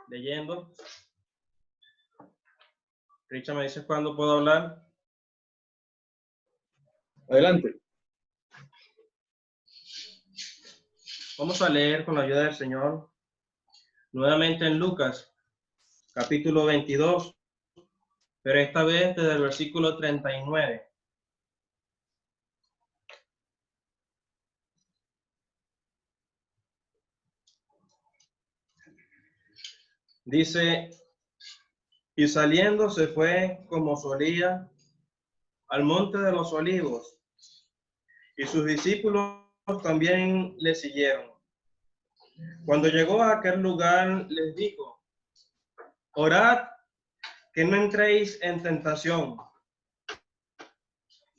leyendo. Richard, ¿me dices cuándo puedo hablar? Adelante. Vamos a leer con la ayuda del Señor nuevamente en Lucas, capítulo 22, pero esta vez desde el versículo 39. Dice, y saliendo se fue como solía al monte de los olivos, y sus discípulos también le siguieron. Cuando llegó a aquel lugar, les dijo, orad que no entréis en tentación.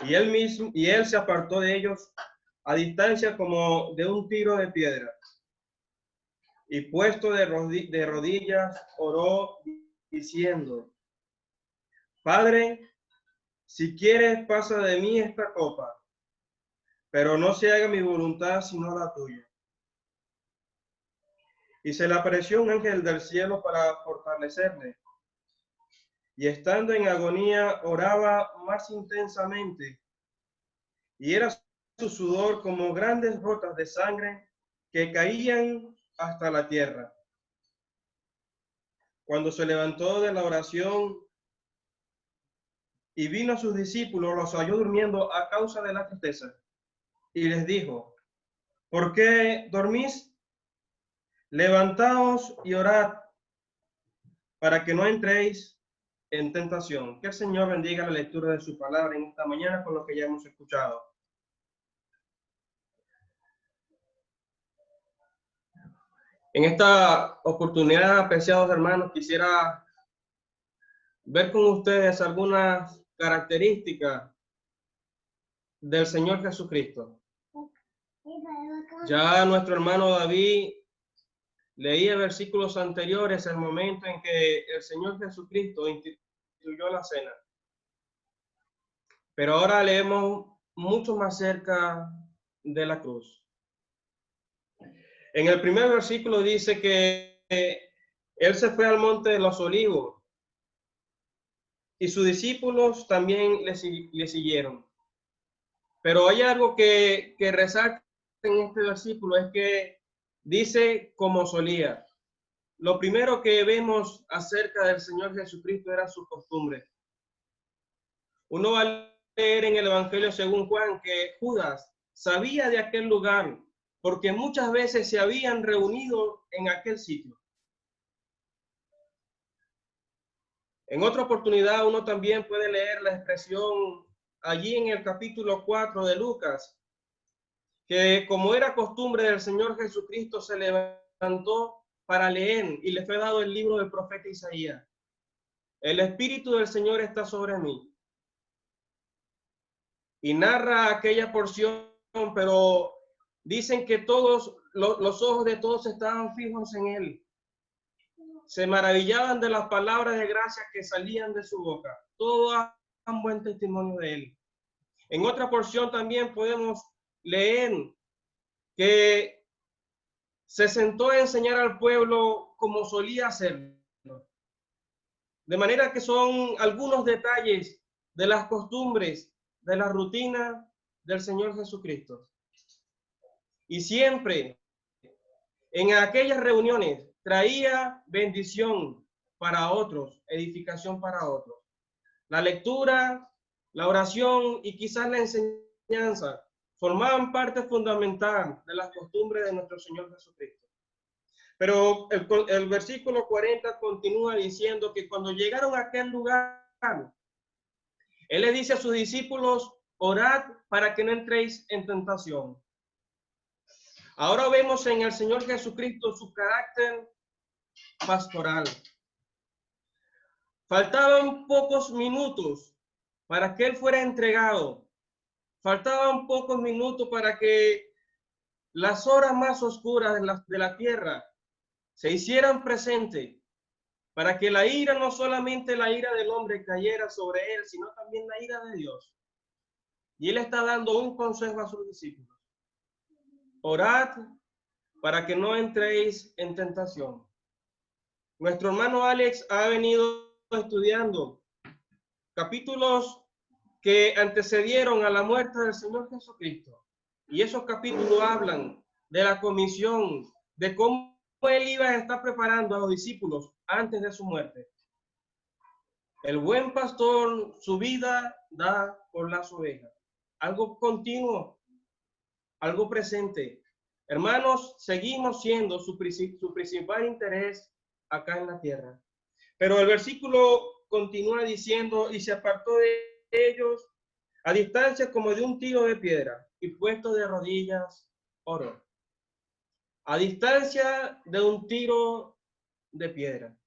Y él se apartó de ellos a distancia como de un tiro de piedra. Y puesto de rodillas, oró diciendo, Padre, si quieres, pasa de mí esta copa, pero no se haga mi voluntad sino la tuya. Y se le apareció un ángel del cielo para fortalecerle. Y estando en agonía, oraba más intensamente, y era su sudor como grandes gotas de sangre que caían hasta la tierra. Cuando se levantó de la oración y vino a sus discípulos, los halló durmiendo a causa de la tristeza. Y les dijo, ¿por qué dormís? Levantaos y orad para que no entréis en tentación. Que el Señor bendiga la lectura de su palabra en esta mañana con lo que ya hemos escuchado. En esta oportunidad, apreciados hermanos, quisiera ver con ustedes algunas características del Señor Jesucristo. Ya nuestro hermano David leía versículos anteriores, el momento en que el Señor Jesucristo instituyó la cena. Pero ahora leemos mucho más cerca de la cruz. En el primer versículo dice que él se fue al monte de los olivos y sus discípulos también le siguieron. Pero hay algo que resalta en este versículo, es que dice como solía. Lo primero que vemos acerca del Señor Jesucristo era su costumbre. Uno va a leer en el Evangelio según Juan que Judas sabía de aquel lugar porque muchas veces se habían reunido en aquel sitio. En otra oportunidad uno también puede leer la expresión allí en el capítulo 4 de Lucas, que como era costumbre del Señor Jesucristo se levantó para leer y le fue dado el libro del profeta Isaías. El Espíritu del Señor está sobre mí. Y narra aquella porción, pero dicen que todos, los ojos de todos estaban fijos en él. Se maravillaban de las palabras de gracia que salían de su boca. Todos dan buen testimonio de él. En otra porción también podemos leer que se sentó a enseñar al pueblo como solía hacerlo. De manera que son algunos detalles de las costumbres, de la rutina del Señor Jesucristo. Y siempre en aquellas reuniones traía bendición para otros, edificación para otros. La lectura, la oración y quizás la enseñanza formaban parte fundamental de las costumbres de nuestro Señor Jesucristo. Pero el versículo 40 continúa diciendo que cuando llegaron a aquel lugar, Él le dice a sus discípulos, orad para que no entréis en tentación. Ahora vemos en el Señor Jesucristo su carácter pastoral. Faltaban pocos minutos para que Él fuera entregado. Faltaban pocos minutos para que las horas más oscuras de la tierra se hicieran presentes, para que la ira, no solamente la ira del hombre cayera sobre Él, sino también la ira de Dios. Y Él está dando un consejo a sus discípulos. Orad para que no entréis en tentación. Nuestro hermano Alex ha venido estudiando capítulos que antecedieron a la muerte del Señor Jesucristo. Y esos capítulos hablan de la comisión, de cómo él iba a estar preparando a los discípulos antes de su muerte. El buen pastor su vida da por las ovejas. Algo continuo, algo presente. Hermanos, seguimos siendo su principal interés acá en la tierra. Pero el versículo continúa diciendo, y se apartó de ellos a distancia como de un tiro de piedra, y puesto de rodillas, oró. A distancia de un tiro de piedra.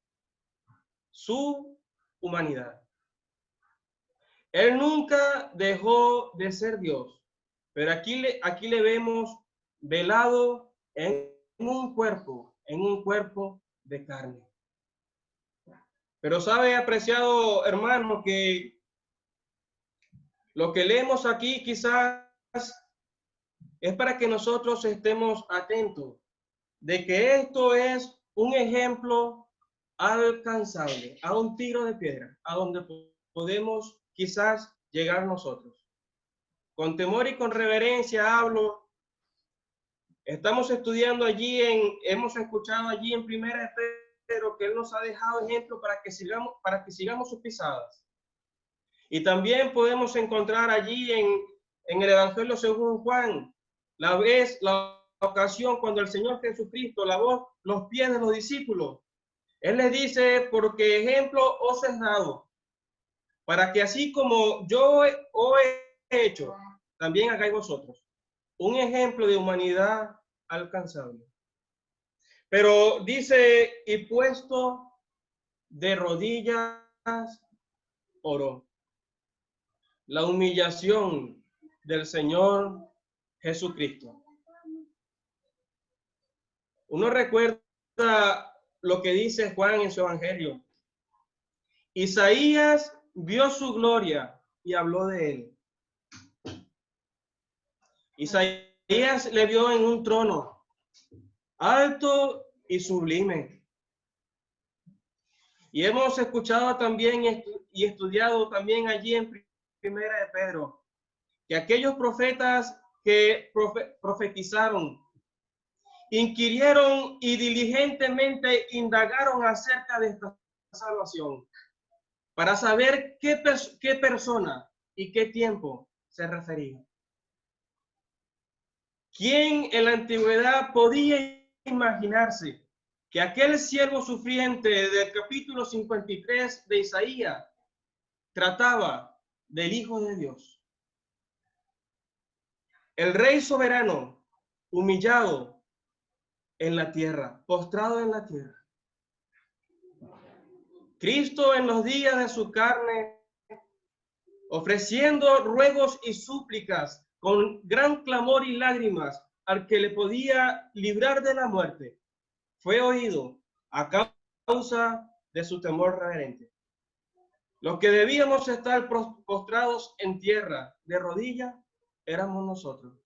Su humanidad. Él nunca dejó de ser Dios, pero aquí le vemos velado en un cuerpo de carne. Pero sabe, apreciado hermano, que lo que leemos aquí quizás es para que nosotros estemos atentos de que esto es un ejemplo alcanzable, a un tiro de piedra, a donde podemos quizás llegar nosotros. Con temor y con reverencia hablo. Estamos estudiando allí, hemos escuchado allí en Primera de Pedro que Él nos ha dejado ejemplo para que sigamos sus pisadas. Y también podemos encontrar allí en el Evangelio según Juan, la ocasión cuando el Señor Jesucristo lavó los pies de los discípulos. Él les dice, porque ejemplo os he dado, para que así como yo os he hecho, también hagáis vosotros. Un ejemplo de humanidad alcanzable. Pero dice, y puesto de rodillas, oró. La humillación del Señor Jesucristo. Uno recuerda lo que dice Juan en su evangelio. Isaías vio su gloria y habló de él. Isaías le vio en un trono alto y sublime. Y hemos escuchado también y estudiado también allí en Primera de Pedro, que aquellos profetas que profetizaron, inquirieron y diligentemente indagaron acerca de esta salvación, para saber qué persona y qué tiempo se refería. ¿Quién en la antigüedad podía imaginarse que aquel siervo sufriente del capítulo 53 de Isaías trataba del Hijo de Dios? El Rey soberano, humillado en la tierra, postrado en la tierra. Cristo en los días de su carne, ofreciendo ruegos y súplicas con gran clamor y lágrimas al que le podía librar de la muerte, fue oído a causa de su temor reverente. Los que debíamos estar postrados en tierra de rodillas éramos nosotros.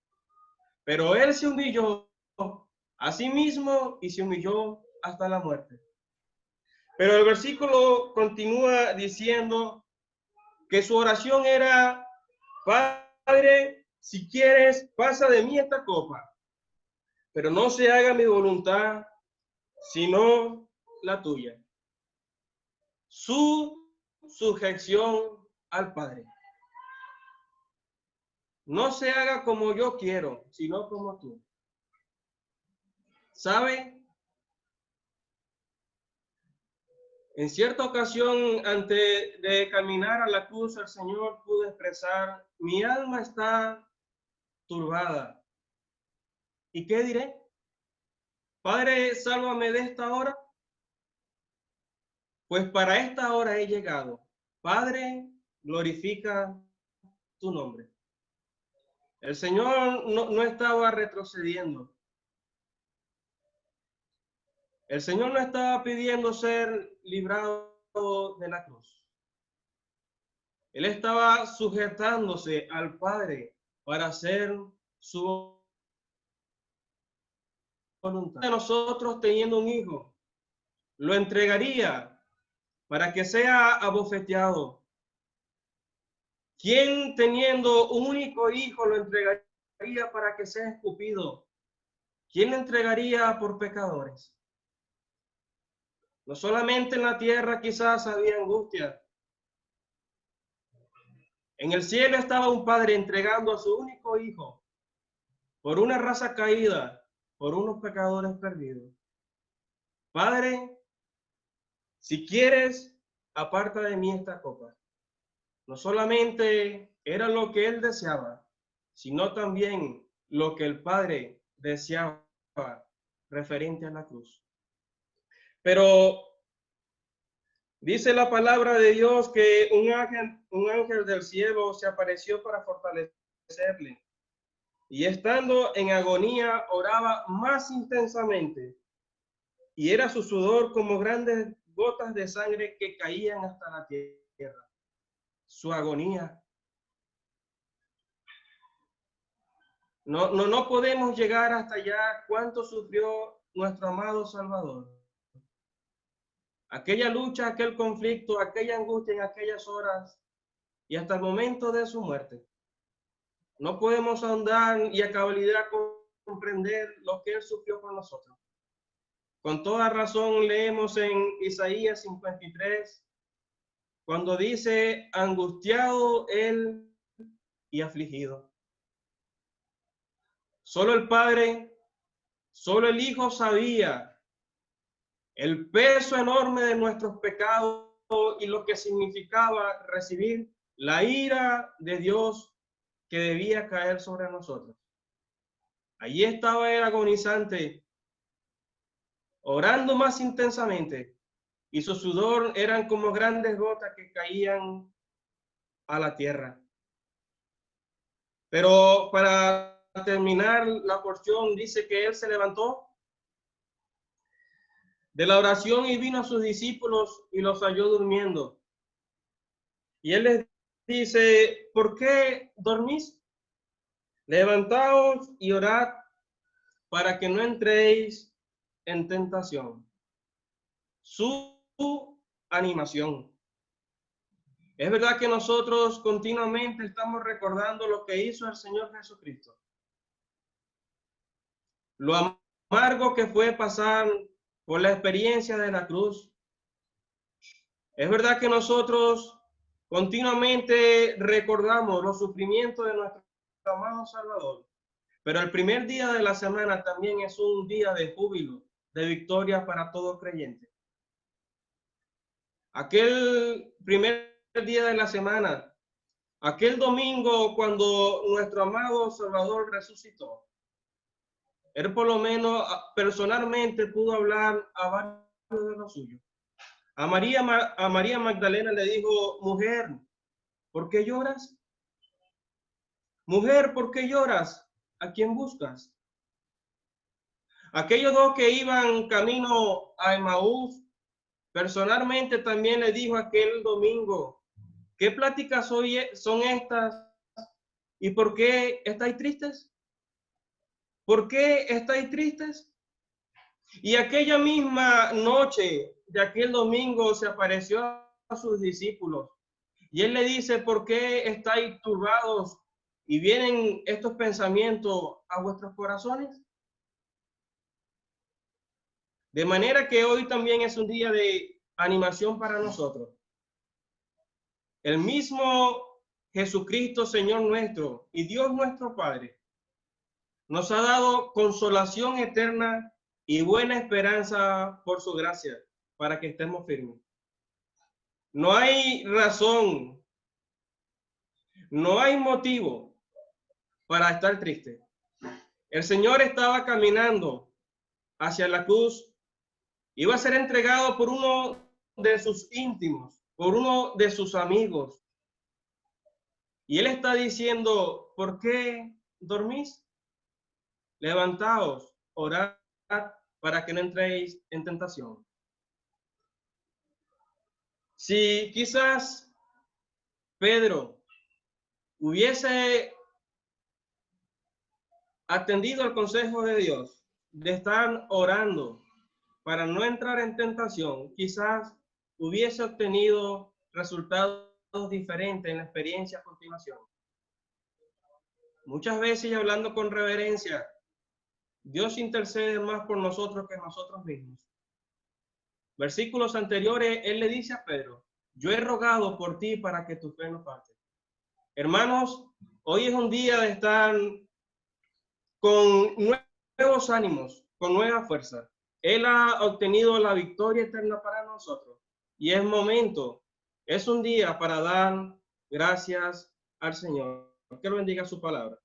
Pero él se humilló a sí mismo y se humilló hasta la muerte. Pero el versículo continúa diciendo que su oración era: Padre, si quieres, pasa de mí esta copa, pero no se haga mi voluntad, sino la tuya. Su sujeción al Padre. No se haga como yo quiero, sino como tú. ¿Sabe? En cierta ocasión, antes de caminar a la cruz, el Señor pudo expresar: mi alma está turbada. ¿Y qué diré? Padre, sálvame de esta hora. Pues para esta hora he llegado. Padre, glorifica tu nombre. El Señor no estaba retrocediendo. El Señor no estaba pidiendo ser librado de la cruz. Él estaba sujetándose al Padre para hacer su voluntad. Nosotros teniendo un hijo, lo entregaría para que sea abofeteado? ¿Quién teniendo un único hijo lo entregaría para que sea escupido? ¿Quién lo entregaría por pecadores? No solamente en la tierra quizás había angustia. En el cielo estaba un padre entregando a su único hijo por una raza caída, por unos pecadores perdidos. Padre, si quieres, aparta de mí esta copa. No solamente era lo que él deseaba, sino también lo que el Padre deseaba referente a la cruz. Pero dice la palabra de Dios que un ángel del cielo se apareció para fortalecerle. Y estando en agonía, oraba más intensamente. Y era su sudor como grandes gotas de sangre que caían hasta la tierra. Su agonía. No podemos llegar hasta allá cuánto sufrió nuestro amado Salvador. Aquella lucha, aquel conflicto, aquella angustia en aquellas horas y hasta el momento de su muerte. No podemos ahondar y a cabalidad comprender lo que él sufrió por nosotros. Con toda razón leemos en Isaías 53, cuando dice, angustiado él y afligido. Solo el Padre, solo el Hijo sabía el peso enorme de nuestros pecados y lo que significaba recibir la ira de Dios que debía caer sobre nosotros. Allí estaba el agonizante, orando más intensamente, y su sudor eran como grandes gotas que caían a la tierra. Pero para terminar la porción, dice que él se levantó de la oración y vino a sus discípulos y los halló durmiendo. Y él les dice, ¿por qué dormís? Levantaos y orad para que no entréis en tentación. Su animación. Es verdad que nosotros continuamente estamos recordando lo que hizo el Señor Jesucristo. Lo amargo que fue pasar por la experiencia de la cruz. Es verdad que nosotros continuamente recordamos los sufrimientos de nuestro amado Salvador. Pero el primer día de la semana también es un día de júbilo, de victoria para todo creyente. Aquel primer día de la semana, aquel domingo cuando nuestro amado Salvador resucitó, él por lo menos personalmente pudo hablar a varios de los suyos. A María Magdalena le dijo, mujer, ¿por qué lloras? Mujer, ¿por qué lloras? ¿A quién buscas? Aquellos dos que iban camino a Emaús, personalmente también le dijo aquel domingo, ¿qué pláticas son estas? ¿Y por qué estáis tristes? ¿Por qué estáis tristes? Y aquella misma noche de aquel domingo se apareció a sus discípulos y él le dice, ¿por qué estáis turbados y vienen estos pensamientos a vuestros corazones? De manera que hoy también es un día de animación para nosotros. El mismo Jesucristo, Señor nuestro y Dios nuestro Padre, nos ha dado consolación eterna y buena esperanza por su gracia, para que estemos firmes. No hay razón, no hay motivo para estar triste. El Señor estaba caminando hacia la cruz, iba a ser entregado por uno de sus íntimos, por uno de sus amigos. Y Él está diciendo, ¿por qué dormís? Levantaos, orad para que no entréis en tentación. Si quizás Pedro hubiese atendido al consejo de Dios de estar orando para no entrar en tentación, quizás hubiese obtenido resultados diferentes en la experiencia a continuación. Muchas veces, y hablando con reverencia, Dios intercede más por nosotros que nosotros mismos. Versículos anteriores, Él le dice a Pedro, yo he rogado por ti para que tu fe no falte. Hermanos, hoy es un día de estar con nuevos ánimos, con nueva fuerza. Él ha obtenido la victoria eterna para nosotros. Y es momento, es un día para dar gracias al Señor. Que lo bendiga su palabra.